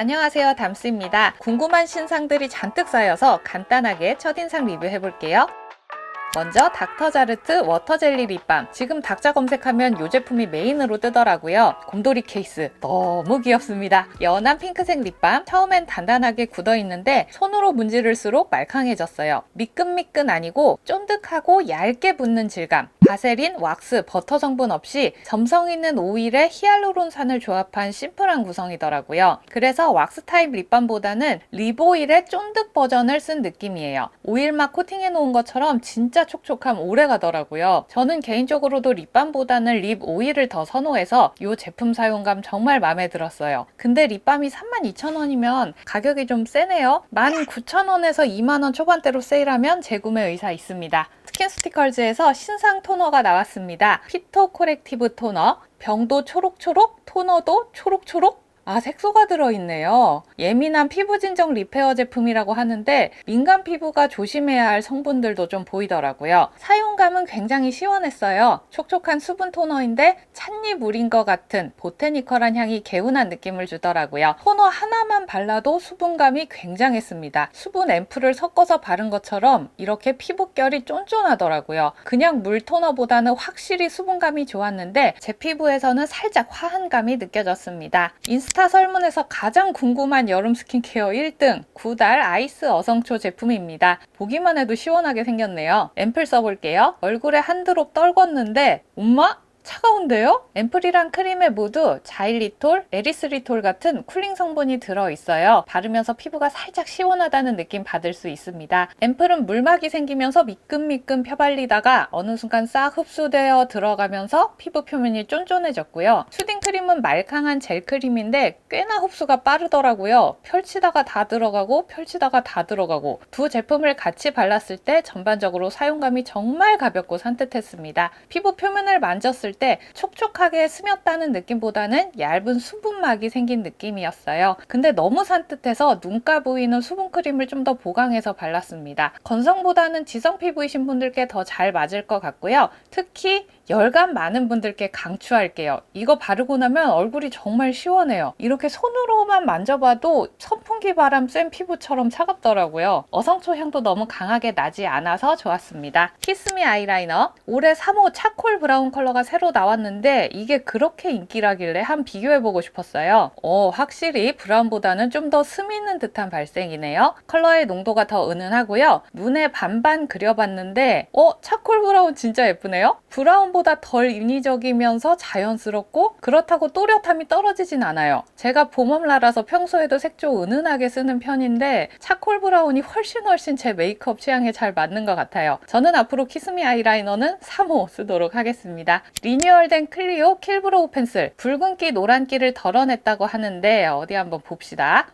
안녕하세요, 담스입니다. 궁금한 신상들이 잔뜩 쌓여서 간단하게 첫인상 리뷰해볼게요. 먼저 닥터자르트 워터젤리 립밤. 지금 닥자 검색하면 이 제품이 메인으로 뜨더라고요. 곰돌이 케이스 너무 귀엽습니다. 연한 핑크색 립밤. 처음엔 단단하게 굳어있는데 손으로 문지를수록 말캉해졌어요. 미끈미끈 아니고 쫀득하고 얇게 붙는 질감. 바세린, 왁스, 버터 성분 없이 점성 있는 오일에 히알루론산을 조합한 심플한 구성이더라고요. 그래서 왁스 타입 립밤보다는 립 오일의 쫀득 버전을 쓴 느낌이에요. 오일막 코팅해 놓은 것처럼 진짜 촉촉함 오래 가더라고요. 저는 개인적으로도 립밤보다는 립 오일을 더 선호해서 이 제품 사용감 정말 마음에 들었어요. 근데 립밤이 32,000원이면 가격이 좀 세네요. 19,000원에서 20,000원 초반대로 세일하면 재구매 의사 있습니다. 스킨스티컬즈에서 신상 토너가 나왔습니다. 피토 코렉티브 토너. 병도 초록초록, 토너도 초록초록. 색소가 들어있네요. 예민한 피부 진정 리페어 제품이라고 하는데 민감 피부가 조심해야 할 성분들도 좀 보이더라고요. 사용감은 굉장히 시원했어요. 촉촉한 수분 토너인데 찻잎 우린 것 같은 보테니컬한 향이 개운한 느낌을 주더라고요. 토너 하나만 발라도 수분감이 굉장했습니다. 수분 앰플을 섞어서 바른 것처럼 이렇게 피부결이 쫀쫀하더라고요. 그냥 물 토너보다는 확실히 수분감이 좋았는데 제 피부에서는 살짝 화한감이 느껴졌습니다. 인스타 설문에서 가장 궁금한 여름 스킨케어 1등 구달 아이스 어성초 제품입니다. 보기만 해도 시원하게 생겼네요. 앰플 써볼게요. 얼굴에 한 드롭 떨궜는데 엄마? 차가운데요? 앰플이랑 크림에 모두 자일리톨, 에리스리톨 같은 쿨링 성분이 들어있어요. 바르면서 피부가 살짝 시원하다는 느낌 받을 수 있습니다. 앰플은 물막이 생기면서 미끈미끈 펴발리다가 어느 순간 싹 흡수되어 들어가면서 피부 표면이 쫀쫀해졌고요. 슈딩 크림은 말캉한 젤 크림인데 꽤나 흡수가 빠르더라고요. 펼치다가 다 들어가고 펼치다가 다 들어가고 두 제품을 같이 발랐을 때 전반적으로 사용감이 정말 가볍고 산뜻했습니다. 피부 표면을 만졌을 때 촉촉하게 스몄다는 느낌보다는 얇은 수분막이 생긴 느낌이었어요. 근데 너무 산뜻해서 눈가 보이는 수분크림을 좀 더 보강해서 발랐습니다. 건성보다는 지성 피부이신 분들께 더 잘 맞을 것 같고요. 특히 열감 많은 분들께 강추할게요. 이거 바르고 나면 얼굴이 정말 시원해요. 이렇게 손으로만 만져봐도 선풍기 바람 쐰 피부처럼 차갑더라고요. 어성초 향도 너무 강하게 나지 않아서 좋았습니다. 키스미 아이라이너. 올해 3호 차콜 브라운 컬러가 새로 나왔는데 이게 그렇게 인기라길래 한 비교해보고 싶었어요. 확실히 브라운보다는 좀 더 슴 있는 듯한 발색이네요. 컬러의 농도가 더 은은하고요. 눈에 반반 그려봤는데 차콜 브라운 진짜 예쁘네요. 브라운보다 덜 인위적이면서 자연스럽고 그렇다고 또렷함이 떨어지진 않아요. 제가 봄웜라라서 평소에도 색조 은은하게 쓰는 편인데 차콜 브라운이 훨씬 제 메이크업 취향에 잘 맞는 것 같아요. 저는 앞으로 키스미 아이라이너는 3호 쓰도록 하겠습니다. 리뉴얼된 클리오 킬브로우 펜슬. 붉은기 노란기를 덜어냈다고 하는데 어디 한번 봅시다.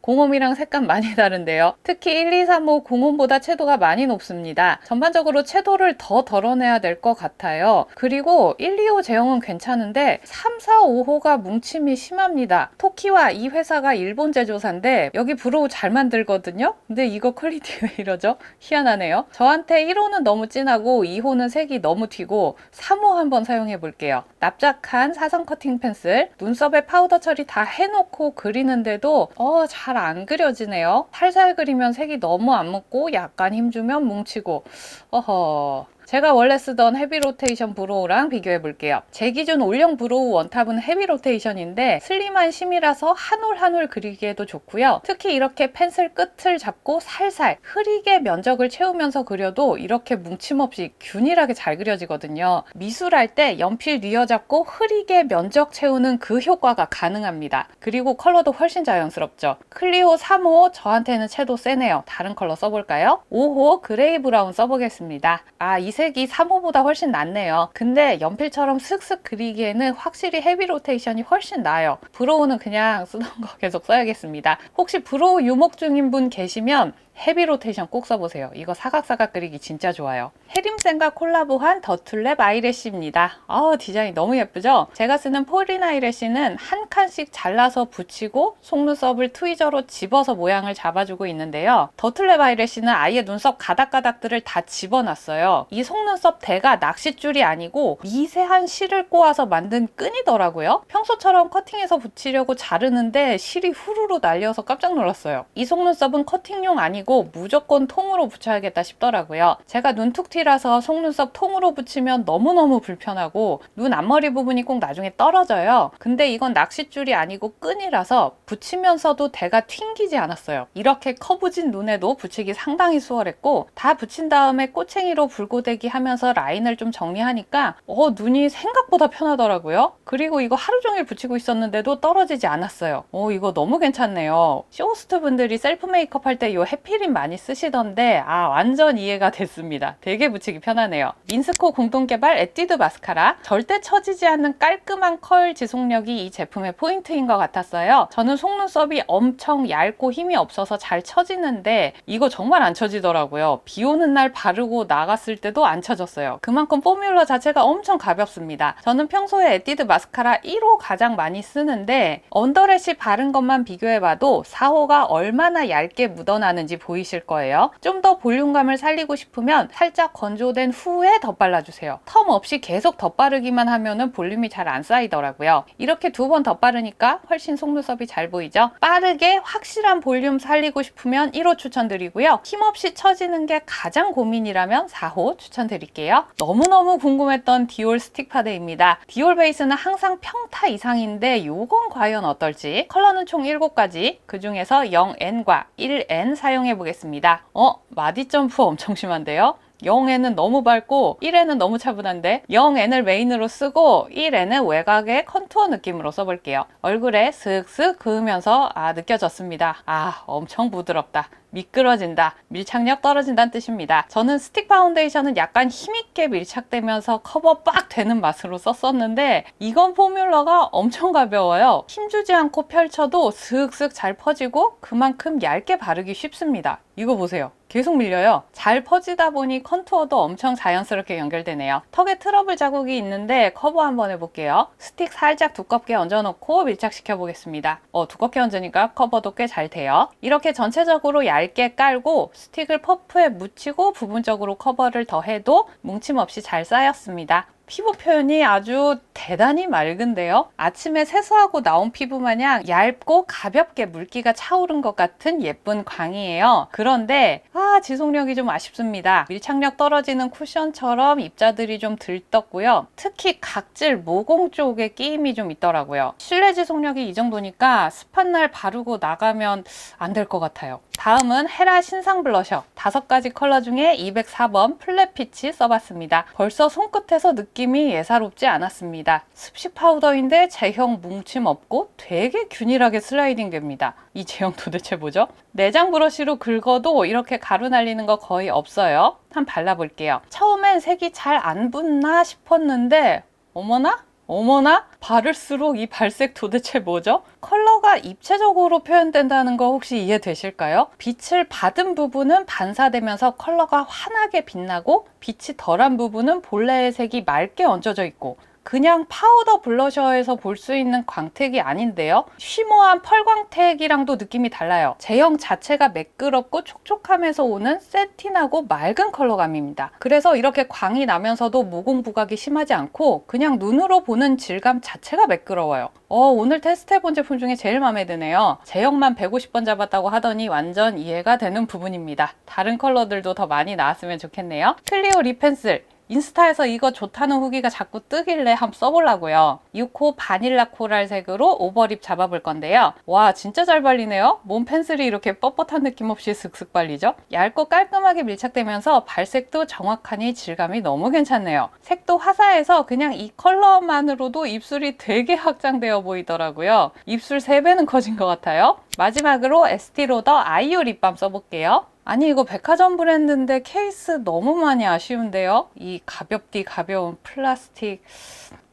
공홈이랑 색감 많이 다른데요. 특히 1, 2, 3호 공홈보다 채도가 많이 높습니다. 전반적으로 채도를 더 덜어내야 될 것 같아요. 그리고 1, 2호 제형은 괜찮은데 3, 4, 5호가 뭉침이 심합니다. 토키와 이 회사가 일본 제조사인데 여기 브로우 잘 만들거든요. 근데 이거 퀄리티 왜 이러죠? 희한하네요. 저한테 1호는 너무 진하고 2호는 색이 너무 튀고 3호 한번 사용해 볼게요. 납작한 사선 커팅 펜슬. 눈썹에 파우더 처리 다 해놓고 그리는데도 잘 안 그려지네요. 살살 그리면 색이 너무 안 묻고 약간 힘주면 뭉치고 제가 원래 쓰던 헤비 로테이션 브로우랑 비교해 볼게요. 제 기준 올영 브로우 원탑은 헤비 로테이션인데 슬림한 심이라서 한 올 한 올 그리기에도 좋고요. 특히 이렇게 펜슬 끝을 잡고 살살 흐리게 면적을 채우면서 그려도 이렇게 뭉침 없이 균일하게 잘 그려지거든요. 미술할 때 연필 뉘어잡고 흐리게 면적 채우는 그 효과가 가능합니다. 그리고 컬러도 훨씬 자연스럽죠. 클리오 3호 저한테는 채도 세네요. 다른 컬러 써볼까요? 5호 그레이 브라운 써보겠습니다. 이 색이 3호보다 훨씬 낫네요. 근데 연필처럼 슥슥 그리기에는 확실히 헤비 로테이션이 훨씬 나아요. 브로우는 그냥 쓰던 거 계속 써야겠습니다. 혹시 브로우 유목 중인 분 계시면 헤비 로테이션 꼭 써보세요. 이거 사각사각 그리기 진짜 좋아요. 해림쌤과 콜라보한 더툴랩 아이래쉬입니다. 디자인 너무 예쁘죠? 제가 쓰는 포린 아이래쉬는 한 칸씩 잘라서 붙이고 속눈썹을 트위저로 집어서 모양을 잡아주고 있는데요. 더툴랩 아이래쉬는 아예 눈썹 가닥가닥들을 다 집어놨어요. 이 속눈썹 대가 낚싯줄이 아니고 미세한 실을 꼬아서 만든 끈이더라고요. 평소처럼 커팅해서 붙이려고 자르는데 실이 후루루 날려서 깜짝 놀랐어요. 이 속눈썹은 커팅용 아니고 무조건 통으로 붙여야겠다 싶더라고요. 제가 눈툭티라서 속눈썹 통으로 붙이면 너무너무 불편하고 눈 앞머리 부분이 꼭 나중에 떨어져요. 근데 이건 낚싯줄이 아니고 끈이라서 붙이면서도 대가 튕기지 않았어요. 이렇게 커브진 눈에도 붙이기 상당히 수월했고 다 붙인 다음에 꼬챙이로 불고데기 하면서 라인을 좀 정리하니까 눈이 생각보다 편하더라고요. 그리고 이거 하루 종일 붙이고 있었는데도 떨어지지 않았어요. 이거 너무 괜찮네요. 쇼호스트 분들이 셀프 메이크업 할 때 이 해피림 많이 쓰시던데 완전 이해가 됐습니다. 되게 붙이기 편하네요. 민스코 공동개발 에뛰드 마스카라. 절대 처지지 않는 깔끔한 컬 지속력이 이 제품의 포인트인 것 같았어요. 저는 속눈썹이 엄청 얇고 힘이 없어서 잘 처지는데 이거 정말 안 처지더라고요. 비 오는 날 바르고 나갔을 때도 안 처졌어요. 그만큼 포뮬러 자체가 엄청 가볍습니다. 저는 평소에 에뛰드 마스카라 1호 가장 많이 쓰는데 언더래쉬 바른 것만 비교해봐도 4호가 얼마나 얇게 묻어나는지 보이실 거예요. 좀 더 볼륨감을 살리고 싶으면 살짝 건조된 후에 덧발라주세요. 텀 없이 계속 덧바르기만 하면은 볼륨이 잘 안 쌓이더라고요. 이렇게 2번 덧바르니까 훨씬 속눈썹이 잘 보이죠? 빠르게 확실한 볼륨 살리고 싶으면 1호 추천드리고요. 힘없이 처지는 게 가장 고민이라면 4호 추천드릴게요. 너무너무 궁금했던 디올 스틱 파데입니다. 디올 베이스는 항상 평타 이상인데 이건 과연 어떨지. 컬러는 총 7가지, 그 중에서 0N과 1N 사용해 보겠습니다. 마디 점프 엄청 심한데요? 0N은 너무 밝고 1N은 너무 차분한데 0N을 메인으로 쓰고 1N은 외곽의 컨투어 느낌으로 써볼게요. 얼굴에 슥슥 그으면서 느껴졌습니다. 엄청 부드럽다. 미끄러진다, 밀착력 떨어진다는 뜻입니다. 저는 스틱 파운데이션은 약간 힘있게 밀착되면서 커버 빡 되는 맛으로 썼었는데 이건 포뮬러가 엄청 가벼워요. 힘주지 않고 펼쳐도 슥슥 잘 퍼지고 그만큼 얇게 바르기 쉽습니다. 이거 보세요. 계속 밀려요. 잘 퍼지다 보니 컨투어도 엄청 자연스럽게 연결되네요. 턱에 트러블 자국이 있는데 커버 한번 해볼게요. 스틱 살짝 두껍게 얹어놓고 밀착시켜 보겠습니다. 두껍게 얹으니까 커버도 꽤 잘 돼요. 이렇게 전체적으로 얇게 깔고 스틱을 퍼프에 묻히고 부분적으로 커버를 더해도 뭉침 없이 잘 쌓였습니다. 피부 표현이 아주 대단히 맑은데요. 아침에 세수하고 나온 피부 마냥 얇고 가볍게 물기가 차오른 것 같은 예쁜 광이에요. 그런데 지속력이 좀 아쉽습니다. 밀착력 떨어지는 쿠션처럼 입자들이 좀 들떴고요. 특히 각질 모공 쪽에 끼임이 좀 있더라고요. 실내 지속력이 이 정도니까 습한 날 바르고 나가면 안 될 것 같아요. 다음은 헤라 신상 블러셔 5가지 컬러 중에 204번 플랫 피치 써봤습니다. 벌써 손끝에서 느낌이 예사롭지 않았습니다. 습식 파우더인데 제형 뭉침 없고 되게 균일하게 슬라이딩 됩니다. 이 제형 도대체 뭐죠? 내장 브러쉬로 긁어도 이렇게 가루 날리는 거 거의 없어요. 한번 발라볼게요. 처음엔 색이 잘 안 붙나 싶었는데 어머나? 바를수록 이 발색 도대체 뭐죠? 컬러가 입체적으로 표현된다는 거 혹시 이해되실까요? 빛을 받은 부분은 반사되면서 컬러가 환하게 빛나고 빛이 덜한 부분은 본래의 색이 맑게 얹어져 있고 그냥 파우더 블러셔에서 볼 수 있는 광택이 아닌데요. 쉬머한 펄광택이랑도 느낌이 달라요. 제형 자체가 매끄럽고 촉촉함에서 오는 세틴하고 맑은 컬러감입니다. 그래서 이렇게 광이 나면서도 모공 부각이 심하지 않고 그냥 눈으로 보는 질감 자체가 매끄러워요. 오늘 테스트해본 제품 중에 제일 마음에 드네요. 제형만 150번 잡았다고 하더니 완전 이해가 되는 부분입니다. 다른 컬러들도 더 많이 나왔으면 좋겠네요. 클리오 립 펜슬 인스타에서 이거 좋다는 후기가 자꾸 뜨길래 한번 써보려고요. 6호 바닐라 코랄 색으로 오버립 잡아볼 건데요. 와 진짜 잘 발리네요. 몸 펜슬이 이렇게 뻣뻣한 느낌 없이 슥슥 발리죠. 얇고 깔끔하게 밀착되면서 발색도 정확하니 질감이 너무 괜찮네요. 색도 화사해서 그냥 이 컬러만으로도 입술이 되게 확장되어 보이더라고요. 입술 3배는 커진 것 같아요. 마지막으로 에스티로더 아이유 립밤 써볼게요. 아니 이거 백화점 브랜드인데 케이스 너무 많이 아쉬운데요. 이 가볍디 가벼운 플라스틱.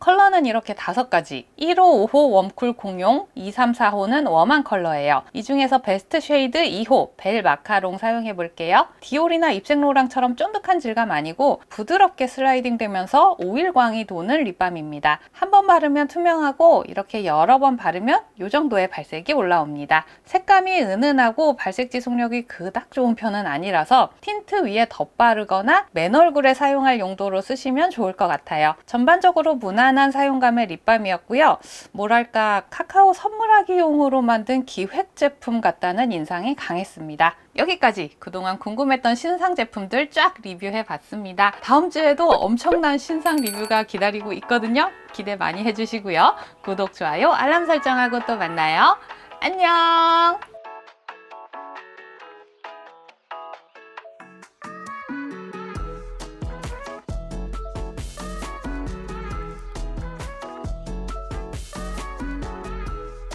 컬러는 이렇게 5가지. 1호, 5호 웜쿨 공용, 2, 3, 4호는 웜한 컬러예요. 이 중에서 베스트 쉐이드 2호 벨 마카롱 사용해 볼게요. 디올이나 입생로랑처럼 쫀득한 질감 아니고 부드럽게 슬라이딩 되면서 오일광이 도는 립밤입니다. 한 번 바르면 투명하고 이렇게 여러 번 바르면 이 정도의 발색이 올라옵니다. 색감이 은은하고 발색 지속력이 그닥 좋은 편은 아니라서 틴트 위에 덧바르거나 맨 얼굴에 사용할 용도로 쓰시면 좋을 것 같아요. 전반적으로 무난한 사용감의 립밤이었고요. 뭐랄까 카카오 선물하기용으로 만든 기획 제품 같다는 인상이 강했습니다. 여기까지 그동안 궁금했던 신상 제품들 쫙 리뷰해 봤습니다. 다음 주에도 엄청난 신상 리뷰가 기다리고 있거든요. 기대 많이 해주시고요. 구독, 좋아요, 알람 설정하고 또 만나요. 안녕!